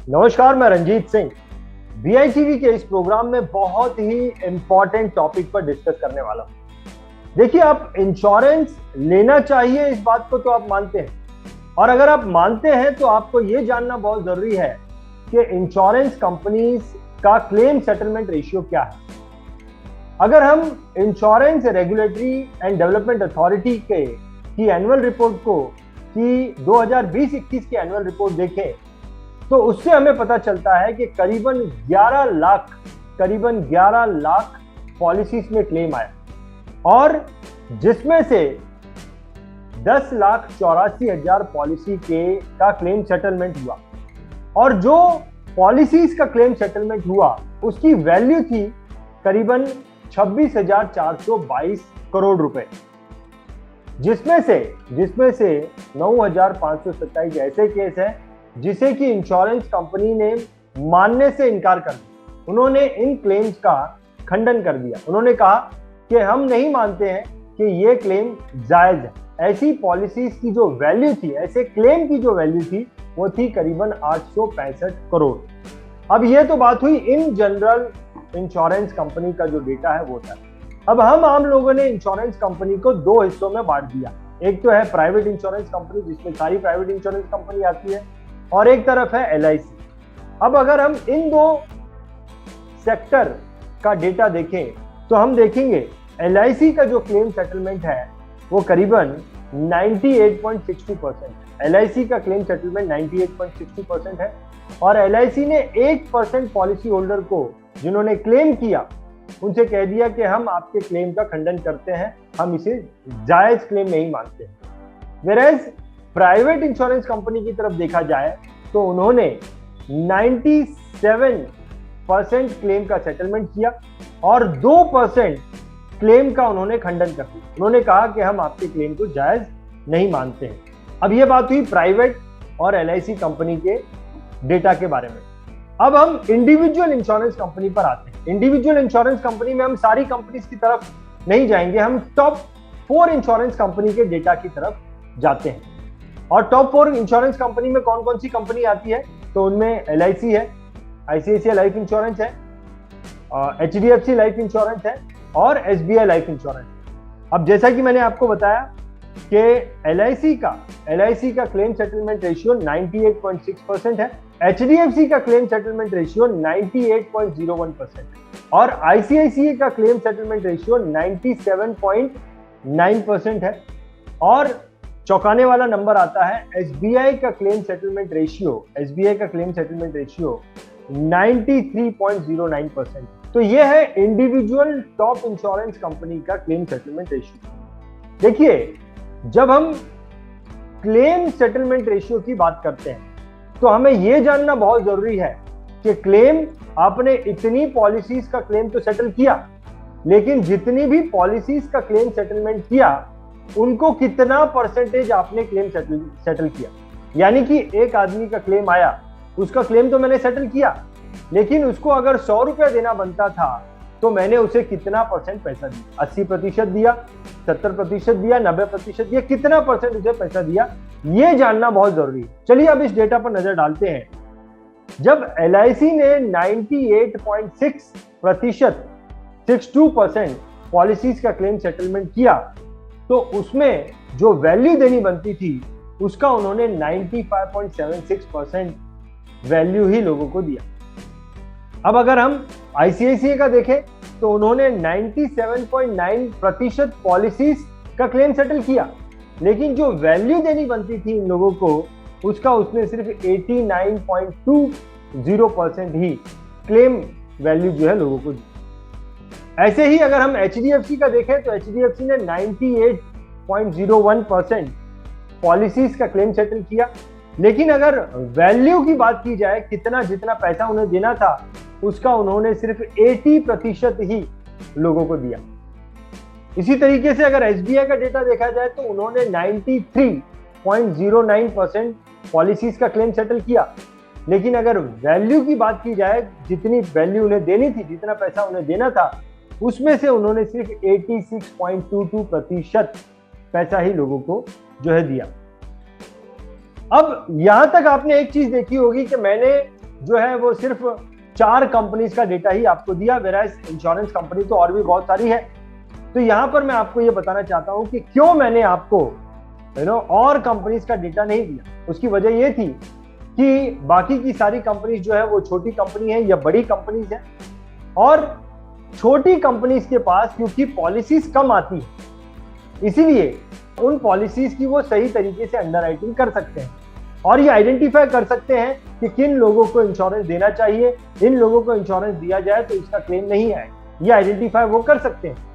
नमस्कार, मैं रंजीत सिंह वीआईटीवी के इस प्रोग्राम में बहुत ही इंपॉर्टेंट टॉपिक पर डिस्कस करने वाला हूं। देखिए, आप इंश्योरेंस लेना चाहिए इस बात को तो आप मानते हैं, और अगर आप मानते हैं तो आपको यह जानना बहुत जरूरी है कि इंश्योरेंस कंपनीज का क्लेम सेटलमेंट रेशियो क्या है। अगर हम insurance regulatory and development authority की एनुअल रिपोर्ट को की 2020-21 की एनुअल रिपोर्ट देखें तो उससे हमें पता चलता है कि करीबन 11 लाख पॉलिसीज में क्लेम आया, और जिसमें से 10,84,000 पॉलिसी का क्लेम सेटलमेंट हुआ, और जो पॉलिसीज का क्लेम सेटलमेंट हुआ उसकी वैल्यू थी करीबन 26,422 करोड़ रुपए, जिसमें से 9,527 ऐसे केस हैं जिसे कि इंश्योरेंस कंपनी ने मानने से इनकार कर दिया। उन्होंने इन क्लेम्स का खंडन कर दिया। उन्होंने कहा कि हम नहीं मानते हैं कि ये क्लेम जायज है। ऐसी पॉलिसीज की जो वैल्यू थी, ऐसे क्लेम की जो वैल्यू थी, वो थी करीबन 865 करोड़। अब ये तो बात हुई इन जनरल इंश्योरेंस कंपनी का जो डेटा है वो था। अब हम आम लोगों ने इंश्योरेंस कंपनी को दो हिस्सों में बांट दिया। एक तो है प्राइवेट इंश्योरेंस कंपनी, जिसमें सारी प्राइवेट इंश्योरेंस कंपनी आती है, और एक तरफ है एलआईसी। अब अगर हम इन दो सेक्टर का डेटा देखें तो हम देखेंगे एलआईसी का जो क्लेम सेटलमेंट है वो करीबन 98.60%। एलआईसी का क्लेम सेटलमेंट 98.60% है, और एलआईसी ने 1% पॉलिसी होल्डर को जिन्होंने क्लेम किया उनसे कह दिया कि हम आपके क्लेम का खंडन करते हैं, हम इसे जायज क्लेम नहीं मानते हैं। वेयरएज प्राइवेट इंश्योरेंस कंपनी की तरफ देखा जाए तो उन्होंने 97% क्लेम का सेटलमेंट किया और 2% क्लेम का उन्होंने खंडन कर दिया। उन्होंने कहा कि हम आपके क्लेम को जायज नहीं मानते हैं। अब यह बात हुई प्राइवेट और एलआईसी कंपनी के डेटा के बारे में। अब हम इंडिविजुअल इंश्योरेंस कंपनी पर आते हैं। इंडिविजुअल इंश्योरेंस कंपनी में हम सारी कंपनीज की तरफ नहीं जाएंगे, हम टॉप 4 इंश्योरेंस कंपनी के डेटा की तरफ जाते हैं। और टॉप 4 इंश्योरेंस कंपनी में कौन कौन सी कंपनी आती है, तो उनमें एलआईसी है, आईसीआईसीआई लाइफ इंश्योरेंस है, एचडीएफसी लाइफ इंश्योरेंस है, और एसबीआई लाइफ इंश्योरेंस। अब जैसा कि मैंने आपको बताया कि एलआईसी का क्लेम सेटलमेंट रेशियो 98.6% है, एचडीएफसी का क्लेम सेटलमेंट रेशियो 98.01% और आईसीआईसीआई का क्लेम सेटलमेंट रेशियो 97.9% है, और चौंकाने वाला नंबर आता है एसबीआई का क्लेम सेटलमेंट रेशियो 93.09%। तो ये है इंडिविजुअल टॉप इंश्योरेंस कंपनी का क्लेम सेटलमेंट रेशियो। देखिए, जब हम क्लेम सेटलमेंट रेशियो की बात करते हैं तो हमें यह जानना बहुत जरूरी है कि क्लेम, आपने इतनी पॉलिसीज का क्लेम तो सेटल किया, लेकिन जितनी भी पॉलिसीज का क्लेम सेटलमेंट किया उनको कितना परसेंटेज आपने क्लेम सेटल किया। यानी कि एक आदमी का क्लेम आया, उसका क्लेम तो मैंने सेटल किया, लेकिन उसको अगर 100 रुपया देना बनता था तो मैंने उसे कितना परसेंट पैसा दिया, 80% दिया, 70% दिया, 90% दिया, कितना परसेंट उसे पैसा दिया, ये जानना बहुत जरूरी है। चलिए अब इस डेटा पर नजर डालते हैं। जब एलआईसी ने 98.6%, 62% पॉलिसीज का क्लेम सेटलमेंट किया, तो उसमें जो वैल्यू देनी बनती थी उसका उन्होंने 95.76% वैल्यू ही लोगों को दिया। अब अगर हम आईसीआईसीआई का देखें तो उन्होंने 97.9% पॉलिसीज का क्लेम सेटल किया, लेकिन जो वैल्यू देनी बनती थी इन लोगों को उसका उसने सिर्फ 89.20% ही क्लेम वैल्यू जो है लोगों को दी। ऐसे ही अगर हम एचडीएफसी का देखें तो एचडीएफसी ने 98.01% पॉलिसीज का क्लेम सेटल किया, लेकिन अगर वैल्यू की बात की जाए, जितना पैसा उन्हें देना था उसका उन्होंने सिर्फ 80% ही लोगों को दिया। इसी तरीके से अगर एसबीआई का डेटा देखा जाए तो उन्होंने 93.09% पॉलिसीज का क्लेम सेटल किया, लेकिन अगर वैल्यू की बात की जाए, जितनी वैल्यू उन्हें देनी थी, जितना पैसा उन्हें देना था, उसमें से उन्होंने सिर्फ 86.22% पैसा ही लोगों को जो है दिया। अब यहां तक आपने एक चीज देखी होगी कि मैंने जो है वो सिर्फ 4 कंपनीज का डेटा ही आपको दिया, वेराइज इंश्योरेंस कंपनी तो और भी बहुत सारी है। तो यहां पर मैं आपको ये बताना चाहता हूं कि क्यों मैंने आपको और कंपनीज का डेटा नहीं दिया। उसकी वजह ये थी कि बाकी की सारी कंपनीज जो है वो छोटी कंपनी है या बड़ी कंपनीज है, और छोटी कंपनीज के पास क्योंकि पॉलिसीज कम आती है, इसीलिए उन पॉलिसीज की वो सही तरीके से अंडरराइटिंग कर सकते हैं और ये आइडेंटिफाई कर सकते हैं कि किन लोगों को इंश्योरेंस देना चाहिए, इन लोगों को इंश्योरेंस दिया जाए तो इसका क्लेम नहीं आए, ये आइडेंटिफाई वो कर सकते हैं।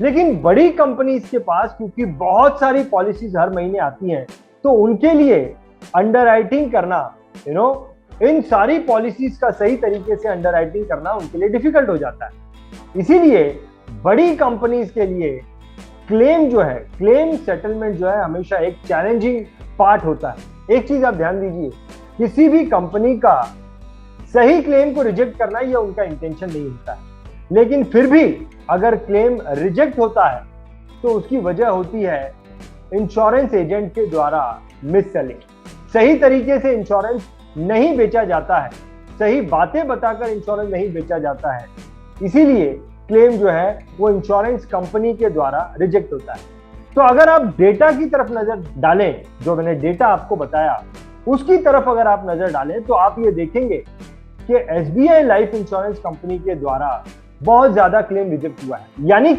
लेकिन बड़ी कंपनीज के पास क्योंकि बहुत सारी पॉलिसीज हर महीने आती हैं, तो उनके लिए अंडरराइटिंग करना, इन सारी पॉलिसीज का सही तरीके से अंडरराइटिंग करना उनके लिए डिफिकल्ट हो जाता है। इसीलिए बड़ी कंपनीज के लिए क्लेम जो है, क्लेम सेटलमेंट जो है, हमेशा एक चैलेंजिंग पार्ट होता है। एक चीज आप ध्यान दीजिए, किसी भी कंपनी का सही क्लेम को रिजेक्ट करना यह उनका इंटेंशन नहीं होता है, लेकिन फिर भी अगर क्लेम रिजेक्ट होता है तो उसकी वजह होती है इंश्योरेंस एजेंट के द्वारा मिस सेलिंग। सही तरीके से इंश्योरेंस नहीं बेचा जाता है, सही बातें बताकर इंश्योरेंस नहीं बेचा जाता है, इसीलिए क्लेम जो है वो इंश्योरेंस कंपनी के द्वारा रिजेक्ट होता है। तो अगर आप डेटा की तरफ नजर डालें, जो मैंने डेटा आपको बताया उसकी तरफ अगर आप नजर डालें, तो आप ये देखेंगे कि एसबीआई लाइफ इंश्योरेंस कंपनी के द्वारा बहुत ज्यादा क्लेम रिजेक्ट हुआ है। यानी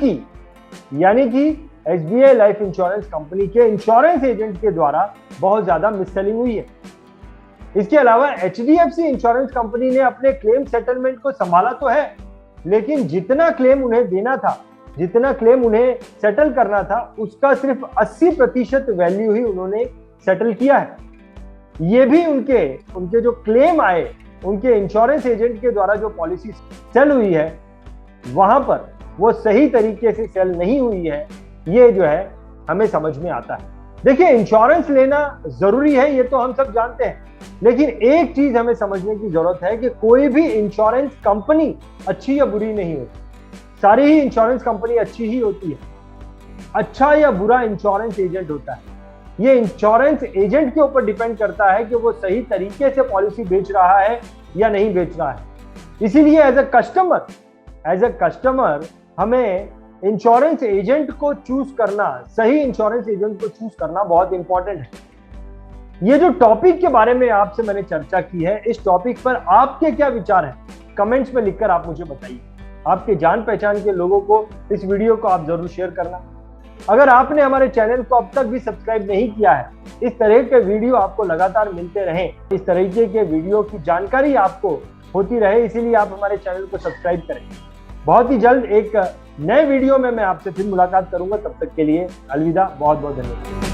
कि एसबीआई लाइफ इंश्योरेंस कंपनी के इंश्योरेंस एजेंट के द्वारा बहुत ज्यादा मिससेलिंग हुई है। इसके अलावा एचडीएफसी इंश्योरेंस कंपनी ने अपने क्लेम सेटलमेंट को संभाला तो है, लेकिन जितना क्लेम उन्हें देना था, जितना क्लेम उन्हें सेटल करना था, उसका सिर्फ 80% वैल्यू ही उन्होंने सेटल किया है। ये भी उनके जो क्लेम आए, उनके इंश्योरेंस एजेंट के द्वारा जो पॉलिसी सेल हुई है, वहां पर वो सही तरीके से सेल नहीं हुई है, ये जो है हमें समझ में आता है। देखिए, इंश्योरेंस लेना जरूरी है, ये तो हम सब जानते हैं, लेकिन एक चीज हमें समझने की जरूरत है कि कोई भी इंश्योरेंस कंपनी अच्छी या बुरी नहीं होती। सारी ही इंश्योरेंस कंपनी अच्छी ही होती है। अच्छा या बुरा इंश्योरेंस एजेंट होता है, ये इंश्योरेंस एजेंट के ऊपर डिपेंड करता है कि वो सही तरीके से पॉलिसी बेच रहा है या नहीं बेच रहा है। इसीलिए एज ए कस्टमर हमें इंश्योरेंस एजेंट को चूज करना, सही इंश्योरेंस एजेंट को चूज करना बहुत इंपॉर्टेंट है। ये जो टॉपिक के बारे में आपसे मैंने चर्चा की है, इस टॉपिक पर आपके क्या विचार हैं, कमेंट्स में लिखकर आप मुझे बताइए। आपके जान पहचान के लोगों को इस वीडियो को आप जरूर शेयर करना। अगर आपने हमारे चैनल को अब तक भी सब्सक्राइब नहीं किया है, इस तरह के वीडियो आपको लगातार मिलते रहें, इस तरीके के वीडियो की जानकारी आपको होती रहे, इसीलिए आप हमारे चैनल को सब्सक्राइब करें। बहुत ही जल्द एक नए वीडियो में मैं आपसे फिर मुलाकात करूंगा। तब तक के लिए अलविदा, बहुत बहुत धन्यवाद।